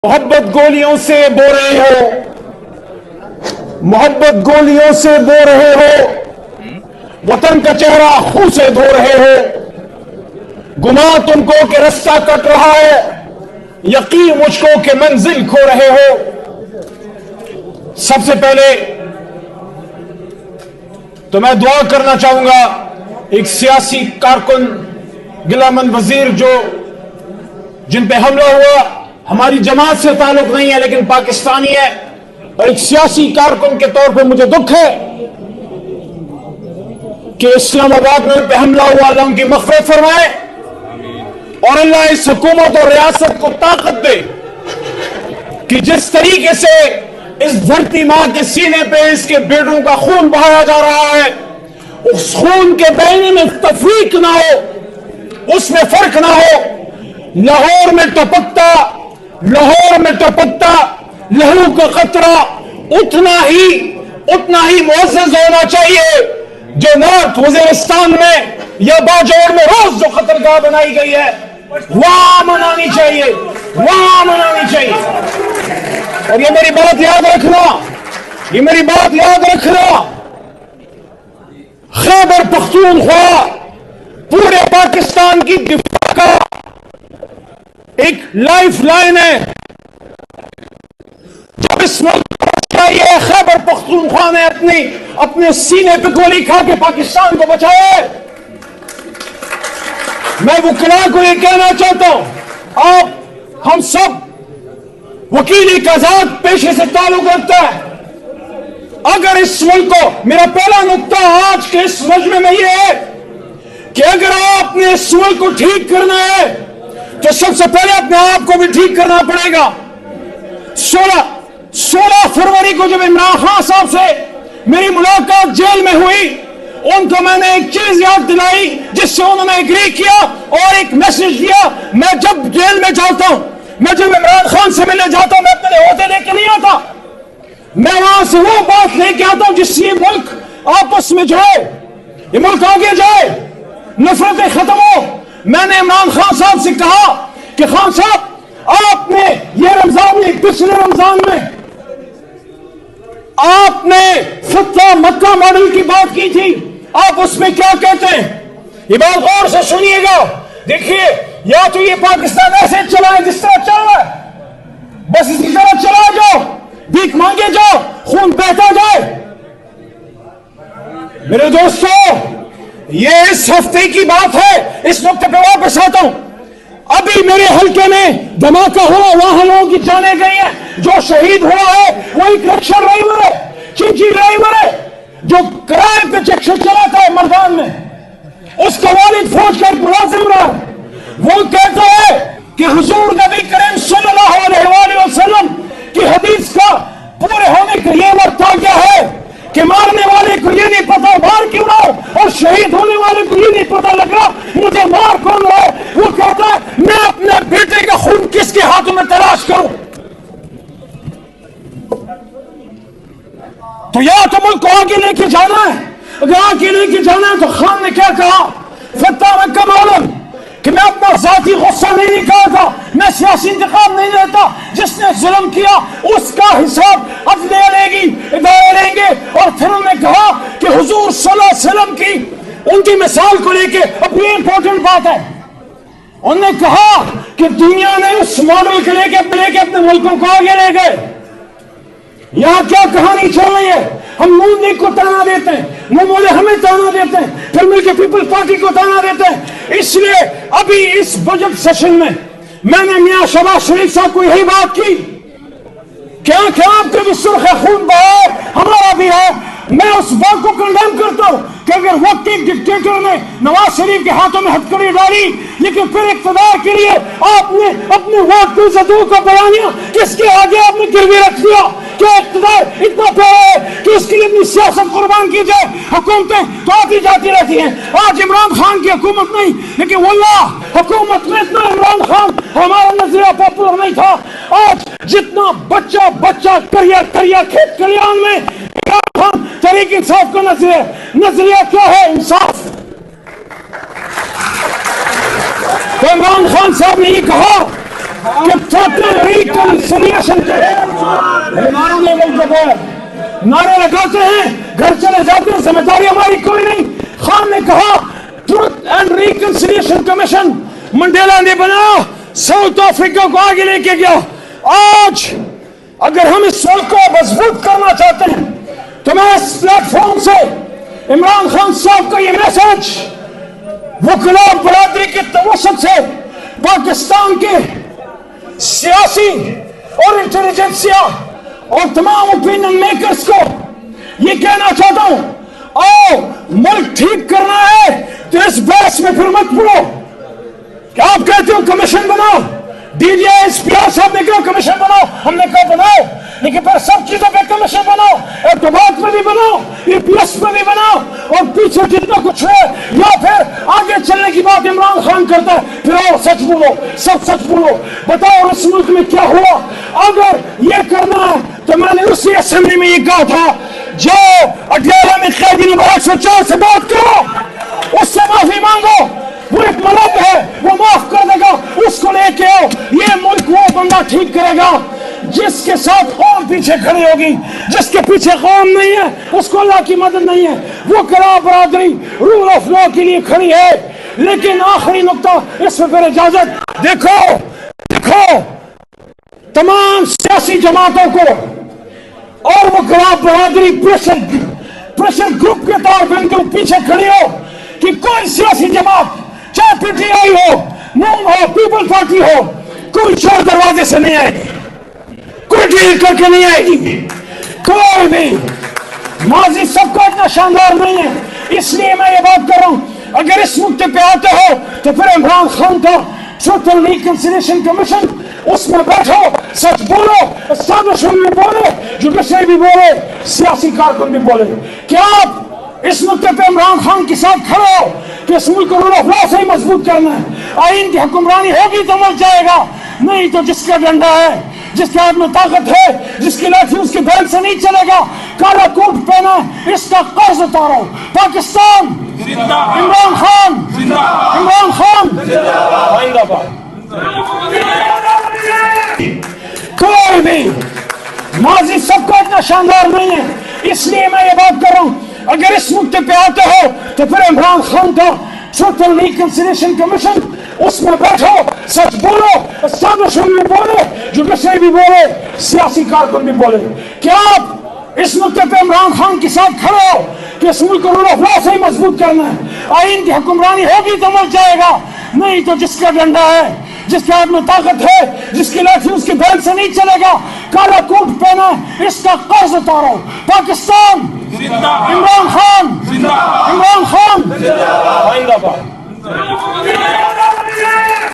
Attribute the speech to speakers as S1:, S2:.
S1: محبت گولیوں سے بو رہے ہو، محبت گولیوں سے بو رہے ہو، وطن کا چہرہ خون سے دھو رہے ہو، گمان تم کو کہ رستہ کٹ رہا ہے، یقین مجھ کو کہ منزل کھو رہے ہو۔ سب سے پہلے تو میں دعا کرنا چاہوں گا ایک سیاسی کارکن غلامن وزیر جن پہ حملہ ہوا، ہماری جماعت سے تعلق نہیں ہے لیکن پاکستانی ہے، اور ایک سیاسی کارکن کے طور پہ مجھے دکھ ہے کہ اسلام آباد میں ان پہ حملہ ہوا۔ اللہ ان کی مغفرت فرمائے اور اللہ اس حکومت اور ریاست کو طاقت دے کہ جس طریقے سے اس دھرتی ماں کے سینے پہ اس کے بیٹوں کا خون بہایا جا رہا ہے، اس خون کے بہنے میں تفریق نہ ہو، اس میں فرق نہ ہو۔ لاہور میں ٹپکتا لہو کا قطرہ اتنا ہی معزز ہونا چاہیے جو نارتھ وزیرستان میں یا باجوڑ میں روز جو قتلگاہ بنائی گئی ہے وہاں منانی چاہیے۔ اور یہ میری بات یاد رکھنا، خیبر پختونخوا پورے پاکستان کی دفاع کا ایک لائف لائن ہے۔ جب اس ملک کا یہ خیبر پختونخوا نے اپنے سینے پہ گولی کھا کے پاکستان کو بچایا ہے، میں وکلاء کو یہ کہنا چاہتا ہوں، ہم سب وکیل آزاد پیشے سے تعلق رکھتا ہے۔ اگر اس ملک کو، میرا پہلا نقطہ آج کے اس مجمع میں یہ ہے کہ اگر آپ نے اس ملک کو ٹھیک کرنا ہے تو سب سے پہلے اپنے آپ کو بھی ٹھیک کرنا پڑے گا۔ 16 فروری کو جب عمران خان صاحب سے میری ملاقات جیل میں ہوئی، ان کو میں نے ایک چیز یاد دلائی جس سے انہوں نے ایگری کیا اور ایک میسج دیا۔ میں جب جیل میں جاتا ہوں، میں جب عمران خان سے ملنے جاتا ہوں، میں اپنے عہدے لے کے نہیں آتا، میں وہاں سے وہ بات لے کے آتا ہوں جس سے یہ ملک آپس میں جائے، یہ ملک آگے جائے، نفرتیں ختم ہو۔ میں نے عمران خان صاحب سے کہا کہ خان صاحب، آپ نے یہ رمضان میں، پچھلے رمضان میں آپ نے فتح مکہ ماڈل کی بات کی تھی، آپ اس میں کیا کہتے ہیں؟ یہ بات غور سے سنیے گا۔ دیکھیے، یا تو یہ پاکستان ایسے چلا ہے جس طرح چل رہا ہے، بس اسی طرح چلا جاؤ، بھیک مانگے جاؤ، خون بہتا جائے۔ میرے دوستو، یہ اس ہفتے کی بات ہے، اس نقطے پہ واپس آتا ہوں۔ ابھی میرے حلقے میں دھماکہ ہوا، وہاں لوگوں کی جانیں گئی ہیں، جو شہید ہوا ہے وہ ایک رکشا ڈرائیور ہے، چنچی ڈرائیور ہے، جو کرائے پہ چکشا چلاتا ہے مردان میں، اس کا والد فوج کا ایک ملازم رہا۔ وہ کہتا ہے کہ حضور نبی کریم صلی اللہ علیہ وآلہ وسلم کی حدیث کا پورے ہونے کا یہ وقت آ گیا ہے کہ مارنے والے کو یہ نہیں پتا مار کیوں رہا ہوں، اور شہید ہونے والے کو یہ نہیں پتا لگ رہا مجھے مار کون رہا ہے۔ وہ کہتا ہے میں اپنے بیٹے کا خون کس کے ہاتھوں میں تلاش کروں؟ تو یا تو ملک کو آگے لے کے جانا ہے، اگر آگے لے کے جانا ہے تو خان نے کیا کہا؟ فتح مکہ ماڈل، کہ میں اپنا ذاتی غصہ نہیں نکالتا، میں سیاسی انتخاب نہیں لیتا، جس نے ظلم کیا اس کا حساب عدلیہ لے گی، ادارے لیں گے۔ اور پھر انہوں نے کہا کہ حضور صلی اللہ علیہ وسلم کی ان کی مثال کو لے کے اپنی امپورٹنٹ بات ہے، انہوں نے کہا کہ دنیا نے اس ماڈل کے لے کے اپنے ملکوں کو آگے لے گئے۔ یہاں کیا کہانی چل رہی ہے؟ ہم نون لیگ کو تانا دیتے ہیں، نون والے ہمیں تانا دیتے ہیں، پھر مل کے پیپل پارٹی کو تانا دیتے ہیں۔ اس لیے ابھی اس بجٹ سیشن میں میں نے میاں شہباز شریف صاحب کو یہی بات کی کہ آپ کا بھی سرخ خون بہا ہمارا بھی ہے۔ میں اس بات کو کنڈیم کرتا ہوں کہ اگر وقت ایک ڈکٹیٹر نے نواز شریف کے ہاتھوں میں ہتھکڑی ڈالی لیکن پھر اقتدار کے لیے آپ نے اپنے ووٹ کی زدوں کا بیانیہ کس کے آگے آپ نے گروی رکھ دیا؟ کیا اقتدار اتنا پیارا ہے کہ اس کے لیے اپنی سیاست قربان کی جائے؟ حکومتیں تو آتی جاتی رہتی ہیں۔ آج عمران خان کی حکومت نہیں، لیکن واللہ حکومت میں اتنا عمران خان ہمارا نظریہ پاپولر نہیں تھا۔ آج جتنا بچہ کریا کھیت کلیان میں عمران خان تحریک انصاف کا نظریہ کیا ہے؟ انصاف۔ تو عمران خان صاحب نے یہ کہا کہ ٹوٹل ریکنسیلیشن کے نعرے لگاتے ہیں، گھر چلے جاتے ہیں، ذمہ داری ہماری کوئی نہیں. خان نے کہا truth and reconciliation commission Mandela نے بنا، ساؤتھ افریقہ کو آگے لے کے گیا. آج اگر ہم اس ملک کو مضبوط کرنا چاہتے ہیں تو میں اس پلیٹ فارم سے عمران خان صاحب کا یہ میسج وکلاء برادری کے توسط سے پاکستان کے سیاسی اور انٹیلیجنسیا اور تمام اوپینین میکرز کو یہ کہنا چاہتا ہوں، آؤ ملک ٹھیک کرنا ہے تو اس بحث میں پھر مت پڑو کہ آپ کہتے ہو کمیشن بناؤ. D G I S P R صاحب نے کہا کمیشن بناؤ، ہم نے کہا بناؤ، لیکن پھر سب چیزوں پہ کمیشن بناؤ، اعتماد پہ بھی بناؤ، ای پی ایس پہ بھی بناؤ، اور پیچھے جتنا کچھ ہے یا پھر آگے چلنے کی بات عمران خان کرتا ہے. پھر آؤ سچ بولو، سب سچ بولو، بتاؤ اس ملک میں کیا ہوا. اگر یہ کرنا ہے تو میں نے اسی اسمبلی میں یہ کہا تھا، جو اٹیالہ میں قیدی نواز 104 سے بات کرو، اس سے معافی مانگو، وہ ایک مرد ہے، وہ معاف کر دے گا، اس کو لے کے آؤ. یہ ملک وہ بندہ ٹھیک کرے گا جس کے ساتھ قوم پیچھے کھڑی ہوگی. جس کے پیچھے قوم نہیں ہے اس کو اللہ کی مدد نہیں ہے. وہ وکلاء برادری رول آف لا کے لیے کھڑی ہے. لیکن آخری نقطہ اس میں پھر اجازت، دیکھو تمام سیاسی جماعتوں کو اور وکلاء برادری پریشر گروپ کے طور پر ان کے پیچھے کھڑی ہو کہ کوئی سیاسی جماعت چاہے پی ٹی آئی ہو، نون ہو، پیپل پارٹی ہو، کوئی چور دروازے سے نہیں آئے گی، کوئی ڈیل کر کے نہیں آئے گی، کوئی بھی. ماضی سب کا اتنا شاندار نہیں ہے، اس لیے میں یہ بات کر رہا ہوں. اگر اس نقطے پہ آتے ہو تو پھر عمران خان کا ٹروتھ اینڈ ریکنسیلیشن کمیشن، اس میں بیٹھو، سچ بولو، اسٹیبلشمنٹ بھی بولے، جوڈیشری بھی بولے، سیاسی کارکن بھی بولے. کیا آپ اس نقطے پہ عمران خان کے ساتھ کھڑے ہو کہ اس ملک کو رول آف لا سے ہی مضبوط کرنا ہے؟ آئین کی حکمرانی ہوگی تو ملک جائے گا، نہیں تو جس کا ڈنڈا ہے، جس کے ہاتھ میں طاقت ہے، جس کی لاٹھی اس کے بیل سے نہیں چلے گا. کالا کوٹ پہنا اس کا قرض اتارو. پاکستان عمران خان، عمران خان زندہ باد. کوئی بھی ماضی سب کا اتنا شاندار نہیں ہے، اس لیے میں یہ بات کر رہا ہوں. اگر اس نقطے پہ آتے ہو تو پھر عمران خان کا ٹروتھ اینڈ ریکنسیلیشن کمیشن، اس میں بیٹھو، سچ بولو، اسٹیبلشمنٹ بھی بولے، جوڈیشری بھی بولے، سیاسی کارکن بھی بولے. کیا آپ اس نقطے پہ عمران خان کے ساتھ کھڑے ہو کہ اس ملک کو رول آف لا سے ہی مضبوط کرنا ہے؟ آئین کی حکمرانی ہوگی تو ملک جائے گا، نہیں تو جس کا ڈنڈا ہے، جس کے ہاتھ میں طاقت ہے، جس کی لاٹھی اس کے بیل سے نہیں چلے گا. کالا کوٹ پہنا اس کا قرض اتارو. پاکستان عمران خان، عمران خان زندہ باد.